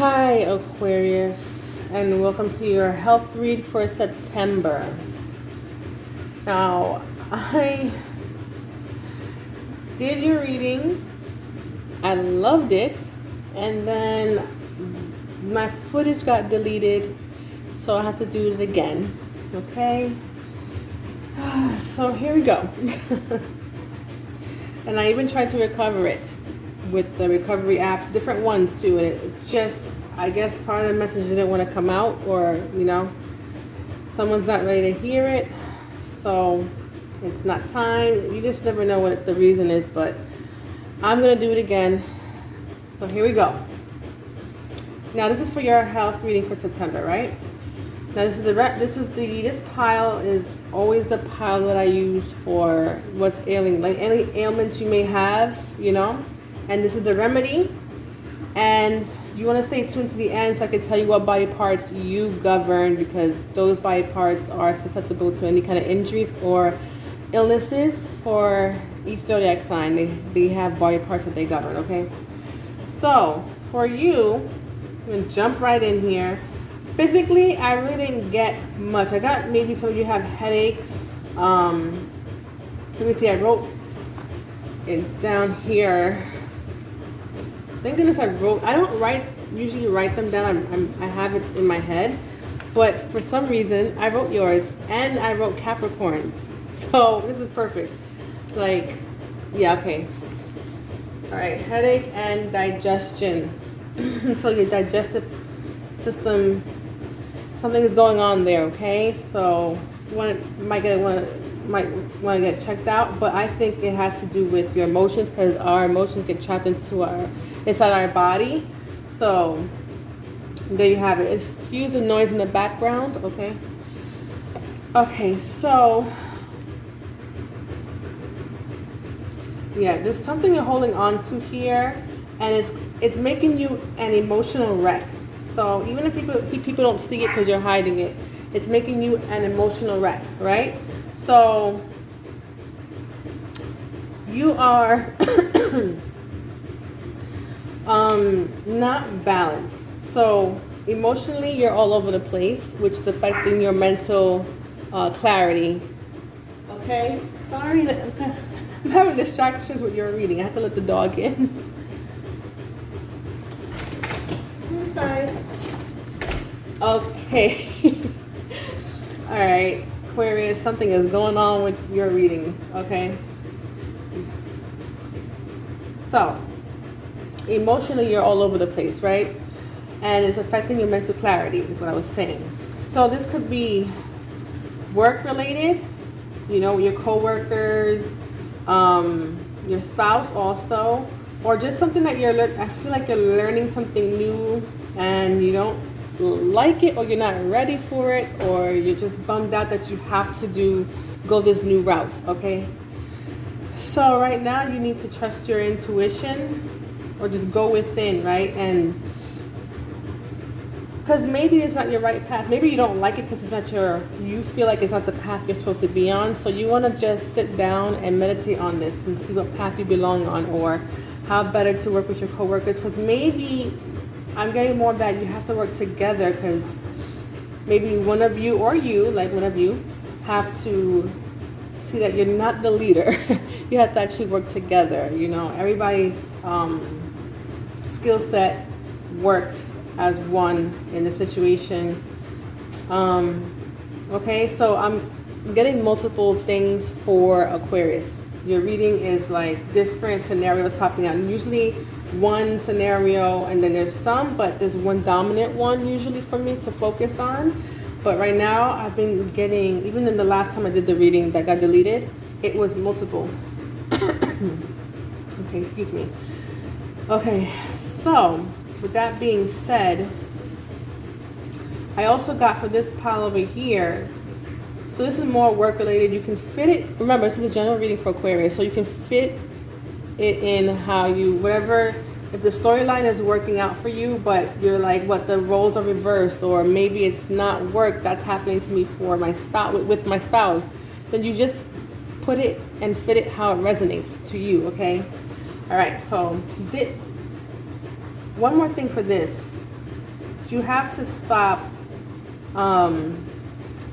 Hi, Aquarius, and welcome to your health read for September. Now, I did your reading, I loved it, and then my footage got deleted, so I have to do it again. Okay? So here we go. And I even tried to recover it with the recovery app, different ones too, and it just, I guess part of the message didn't want to come out, or someone's not ready to hear it, so it's not time. You just never know what the reason is, but I'm gonna do it again. So here we go. Now this is for your health reading for September, right? Now this pile is always the pile that I use for what's ailing, like any ailments you may have, and this is the remedy. And you want to stay tuned to the end so I can tell you what body parts you govern, because those body parts are susceptible to any kind of injuries or illnesses. For each zodiac sign, they have body parts that they govern, okay? So for you, I'm going to jump right in here. Physically, I really didn't get much. I got maybe some of you have headaches. Let me see, I wrote it down here. Thank goodness I don't usually write them down. I have it in my head. But for some reason, I wrote yours and I wrote Capricorns. So this is perfect. Like, yeah, okay. All right, headache and digestion. So your digestive system, something is going on there, okay? So you might want to get checked out, but I think it has to do with your emotions, because our emotions get trapped inside our body. So there you have it. Excuse the noise in the background, okay? Okay, so yeah, there's something you're holding on to here, and it's making you an emotional wreck. So even if people don't see it because you're hiding it, it's making you an emotional wreck, right? So you are not balanced. So emotionally, you're all over the place, which is affecting your mental clarity. Okay? Sorry, I'm having distractions with your reading. I have to let the dog in. Inside. Okay. All right, Aquarius, something is going on with your reading, okay? So, emotionally, you're all over the place, right? And it's affecting your mental clarity, is what I was saying. So this could be work-related, your coworkers, your spouse also, or just something that I feel like you're learning something new and you don't like it, or you're not ready for it, or you're just bummed out that you have to go this new route, okay? So right now you need to trust your intuition, or just go within, right? And because maybe it's not your right path, maybe you don't like it because you feel like it's not the path you're supposed to be on. So you want to just sit down and meditate on this and see what path you belong on, or how better to work with your coworkers, because maybe I'm getting more of that you have to work together, because maybe one of you, or one of you, have to see that you're not the leader. You have to actually work together. Everybody's skill set works as one in the situation. Okay, so I'm getting multiple things for Aquarius. Your reading is like different scenarios popping out. Usually one scenario, and then there's there's one dominant one usually for me to focus on. But right now I've been getting, even in the last time I did the reading that got deleted, it was multiple. Okay, excuse me. Okay, so with that being said, I also got for this pile over here, so this is more work related. You can fit it, remember this is a general reading for Aquarius, so you can fit it in how whatever, if the storyline is working out for you, but you're like, what, the roles are reversed, or maybe it's not work that's happening to me for my spouse, with my spouse, then you just put it and fit it how it resonates to you, okay? All right, so one more thing for this. you have to stop,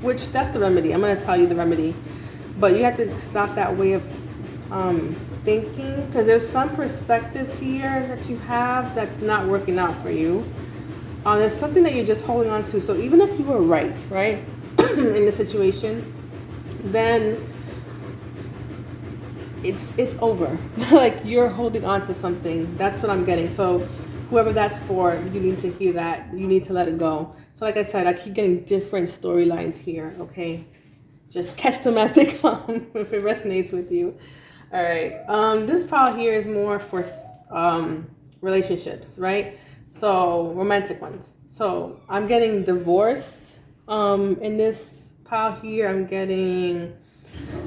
which that's the remedy. I'm going to tell you the remedy. But you have to stop that way of thinking, because there's some perspective here that you have that's not working out for you. There's something that you're just holding on to. So even if you were right in the situation, then it's over. Like, you're holding on to something. That's what I'm getting. So whoever that's for, you need to hear that. You need to let it go. So like I said, I keep getting different storylines here, okay? Just catch them as they come if it resonates with you. All right. This pile here is more for relationships, right? So romantic ones. So I'm getting divorce. In this pile here, I'm getting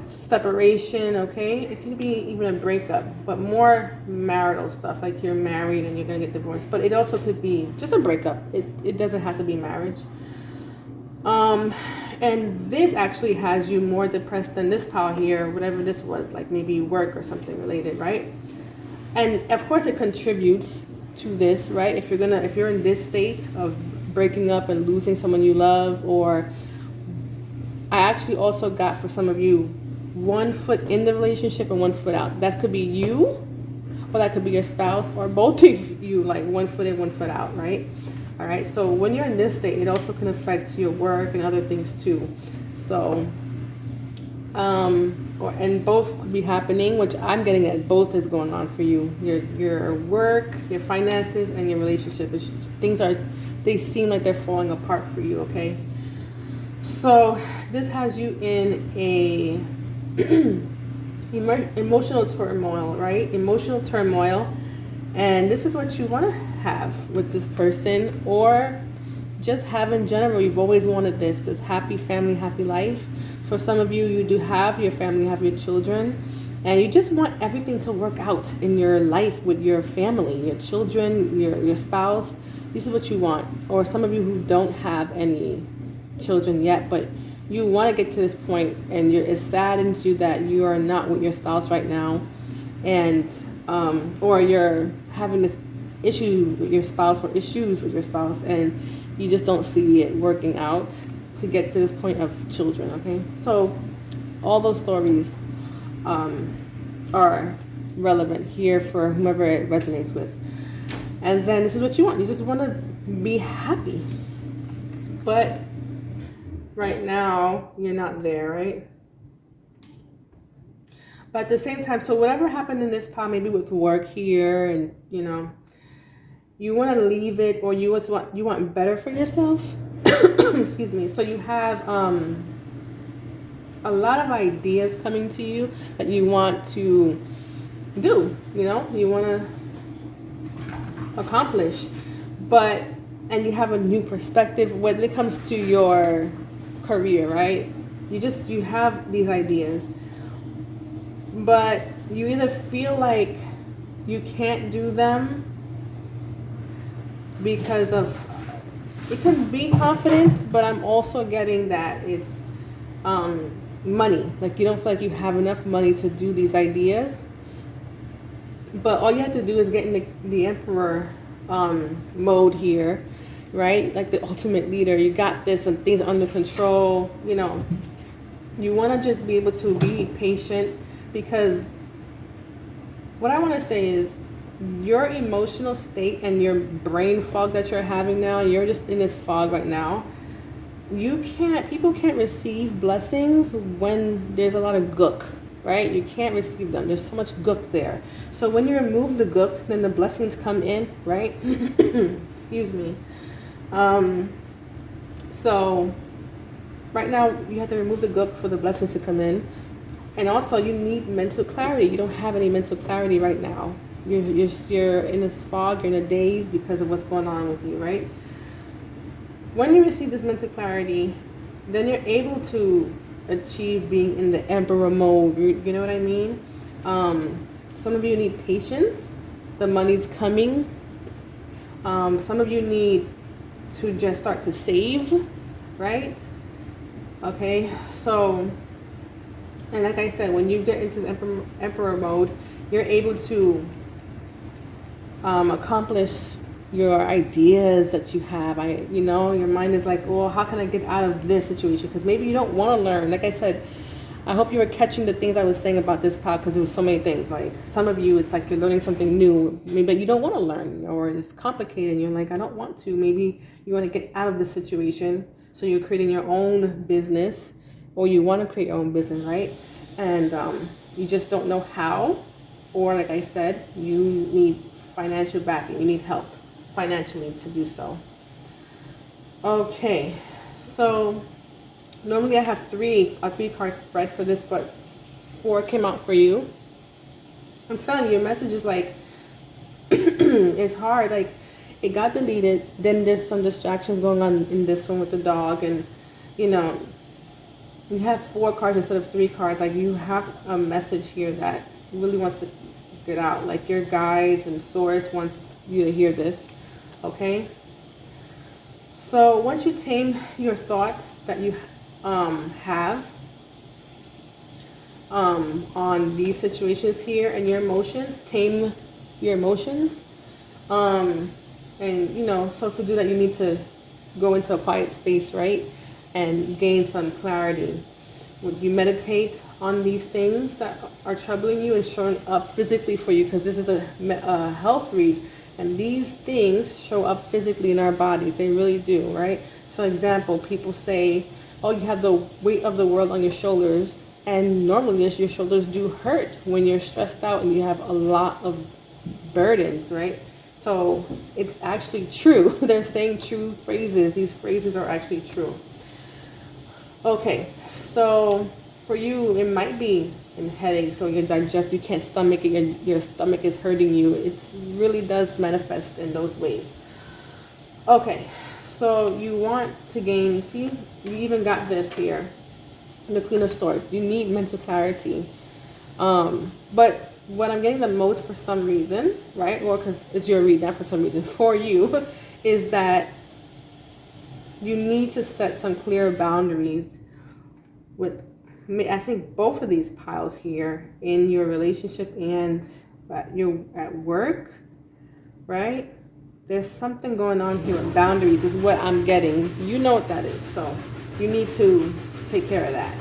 separation, okay? It can be even a breakup, but more marital stuff, like you're married and you're gonna get divorced. But it also could be just a breakup. It doesn't have to be marriage. And this actually has you more depressed than this pile here, whatever this was, like maybe work or something related, right? And of course it contributes to this, right? If you're in this state of breaking up and losing someone you love, or I actually also got, for some of you, 1 foot in the relationship and 1 foot out. That could be you, or that could be your spouse, or both of you, like 1 foot in, 1 foot out, right? All right, so when you're in this state, it also can affect your work and other things too. So, and both could be happening, which I'm getting at both is going on for you. Your work, your finances, and your relationship. They seem like they're falling apart for you, okay? So this has you in a emotional turmoil, right? Emotional turmoil. And this is what you want to have with this person, or just have in general. You've always wanted this happy family, happy life. For some of you, you do have your family, have your children, and you just want everything to work out in your life with your family, your children, your spouse. This is what you want. Or some of you who don't have any children yet, but you want to get to this point, and it saddens you that you are not with your spouse right now, and or you're having this issue with your spouse, or issues with your spouse, and you just don't see it working out to get to this point of children, okay? So all those stories are relevant here for whomever it resonates with. And then this is what you want. You just want to be happy. But right now, you're not there, right? But at the same time, so whatever happened in this pile, maybe with work here, and you want to leave it, or you want better for yourself. Excuse me. So you have a lot of ideas coming to you that you want to do. You want to accomplish, and you have a new perspective when it comes to your career, right? You have these ideas, but you either feel like you can't do them because of, it can be confidence, but I'm also getting that it's money. Like, you don't feel like you have enough money to do these ideas. But all you have to do is get in the emperor mode here, right? Like the ultimate leader. You got this, and things under control. You want to just be able to be patient, because what I want to say is your emotional state and your brain fog that you're having now, you're just in this fog right now. People can't receive blessings when there's a lot of gook, right? You can't receive them. There's so much gook there. So when you remove the gook, then the blessings come in, right? Excuse me. So right now you have to remove the gook for the blessings to come in. And also you need mental clarity. You don't have any mental clarity right now. You're in this fog, you're in a daze because of what's going on with you, right? When you receive this mental clarity, then you're able to achieve being in the emperor mode. You know what I mean? Some of you need patience. The money's coming. Some of you need to just start to save, right? Okay, so, and like I said, when you get into this emperor mode, you're able to accomplish your ideas that you have. Your mind is like, well, how can I get out of this situation? Because maybe you don't want to learn. Like I said, I hope you were catching the things I was saying about this pod, because there was so many things. Like some of you, it's like you're learning something new, maybe you don't want to learn, or it's complicated and you're like, I don't want to. Maybe you want to get out of this situation, so you're creating your own business, or you want to create your own business, right? And you just don't know how, or like I said, you need financial backing, you need help financially to do so. Okay, so normally I have a three card spread for this, but 4 came out for you. I'm telling you, your message is like, it's hard. Like, it got deleted. Then there's some distractions going on in this one with the dog. And, you have 4 cards instead of 3 cards. Like, you have a message here that really wants to get out. Like, your guides and source wants you to hear this. Okay? So, once you tame your thoughts that you have on these situations here, and your emotions, tame your emotions, and so to do that you need to go into a quiet space, right, and gain some clarity. Would you meditate on these things that are troubling you and showing up physically for you, because this is a health read, and these things show up physically in our bodies. They really do, right? So example, people say, oh, you have the weight of the world on your shoulders, and normally your shoulders do hurt when you're stressed out and you have a lot of burdens, right? So it's actually true. They're saying true phrases. These phrases are actually true. Okay, so for you, it might be in headache, so your you can't stomach it, your stomach is hurting you. It really does manifest in those ways. Okay, so you want to gain, see, you even got this here, the Queen of Swords. You need mental clarity. But what I'm getting the most for some reason, right, or because it's your read, not for some reason, for you, is that you need to set some clear boundaries with, I think, both of these piles here, in your relationship and at work, right? There's something going on here with boundaries is what I'm getting. You know what that is, so you need to take care of that.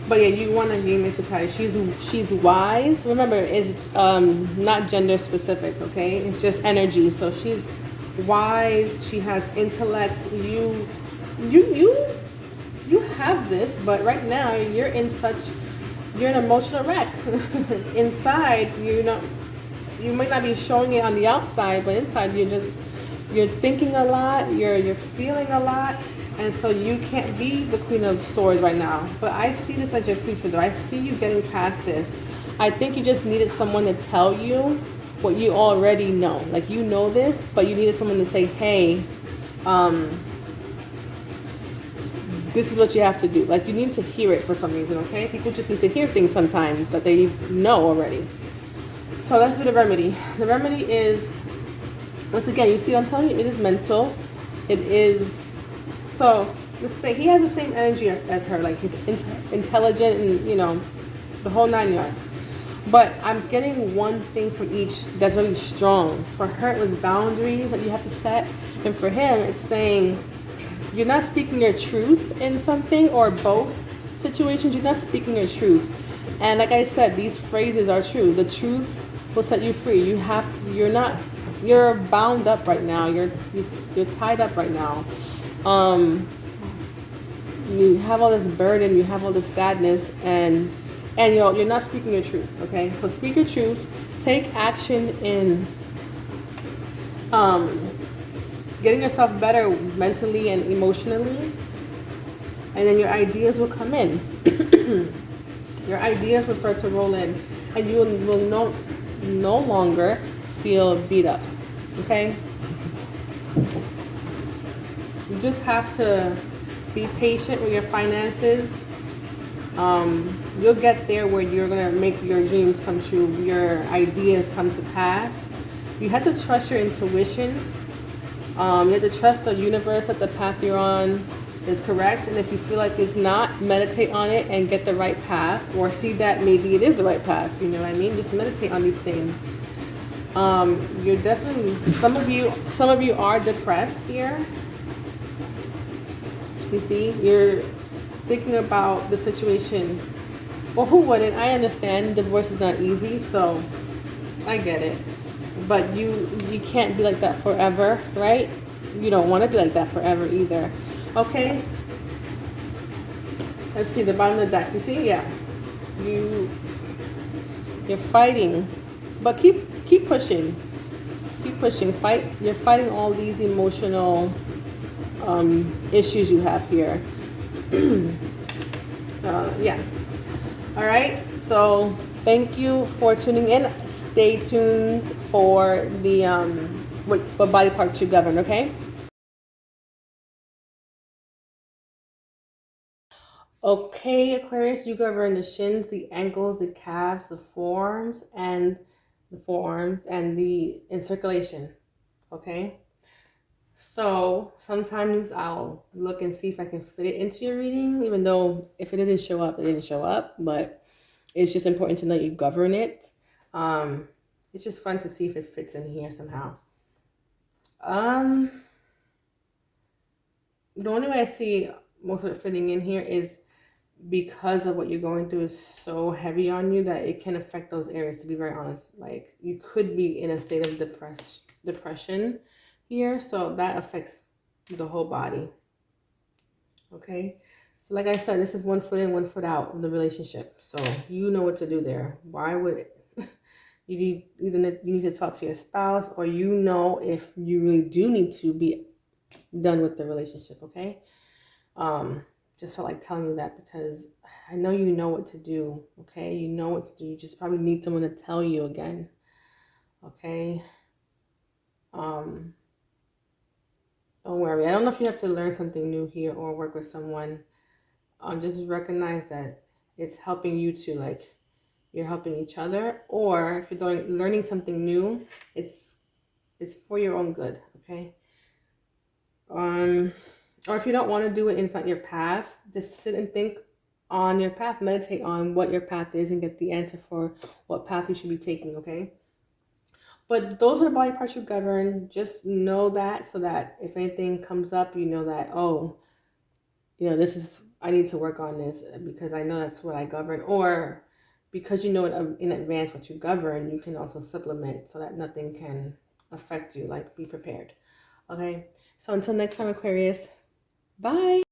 But yeah, you want to gain mental clarity. She's wise. Remember, it's not gender specific, okay? It's just energy. So she's wise. She has intellect. You have this, but right now you're an emotional wreck. Inside, you might not be showing it on the outside, but inside you're thinking a lot, you're feeling a lot, and so you can't be the Queen of Swords right now. But I see this as your future, though. I see you getting past this. I think you just needed someone to tell you what you already know. Like, you know this, but you needed someone to say, hey, this is what you have to do. Like, you need to hear it for some reason, okay? People just need to hear things sometimes that they know already. So let's do the remedy. The remedy is, once again, you see what I'm telling you? It is mental. It is, so let's say he has the same energy as her. Like, he's intelligent and, the whole 9 yards. But I'm getting one thing for each that's really strong. For her, it was boundaries that you have to set. And for him, it's saying, you're not speaking your truth in something, or both situations. You're not speaking your truth. And like I said, these phrases are true. The truth will set you free. You're bound up right now. You're tied up right now. You have all this burden. You have all this sadness, and you're not speaking your truth. Okay, so speak your truth. Take action in getting yourself better mentally and emotionally, and then your ideas will come in. Your ideas will start to roll in, and you will no longer feel beat up. Okay? You just have to be patient with your finances. You'll get there where you're going to make your dreams come true, your ideas come to pass. You have to trust your intuition. You have to trust the universe, that the path you're on is correct. And if you feel like it's not, meditate on it and get the right path, or see that maybe it is the right path. You know what I mean? Just meditate on these things. You're definitely, some of you are depressed here. You see, you're thinking about the situation. Well, who wouldn't? I understand divorce is not easy, so I get it. But you can't be like that forever, right? You don't want to be like that forever either. Okay. Let's see the bottom of the deck. You see, yeah, you're fighting, but keep pushing, keep pushing. Fight. You're fighting all these emotional issues you have here. Yeah. All right. So thank you for tuning in. Stay tuned for the what body part you govern. Okay. Okay, Aquarius, you govern the shins, the ankles, the calves, the forearms, and the in circulation. Okay. So sometimes I'll look and see if I can fit it into your reading, even though if it didn't show up, it didn't show up. But it's just important to know you govern it. It's just fun to see if it fits in here somehow. The only way I see most of it fitting in here is because of what you're going through is so heavy on you that it can affect those areas, to be very honest. Like, you could be in a state of depression here, so that affects the whole body. Okay, so like I said, this is 1 foot in, 1 foot out of the relationship, so you know what to do there. Why would it you need to talk to your spouse, or you know if you really do need to be done with the relationship. Okay. Just felt like telling you that because I know you know what to do. Okay, you know what to do. You just probably need someone to tell you again. Okay. Don't worry. I don't know if you have to learn something new here or work with someone. Just recognize that it's helping you to, like, you're helping each other, or if you're learning something new, it's for your own good. Okay. Or if you don't want to do it and it's not your path, just sit and think on your path, meditate on what your path is, and get the answer for what path you should be taking. Okay. But those are the body parts you govern. Just know that, so that if anything comes up, you know that, oh, this is, I need to work on this because I know that's what I govern. Or because you know it in advance what you govern, you can also supplement so that nothing can affect you. Like, be prepared. Okay. So until next time, Aquarius, bye.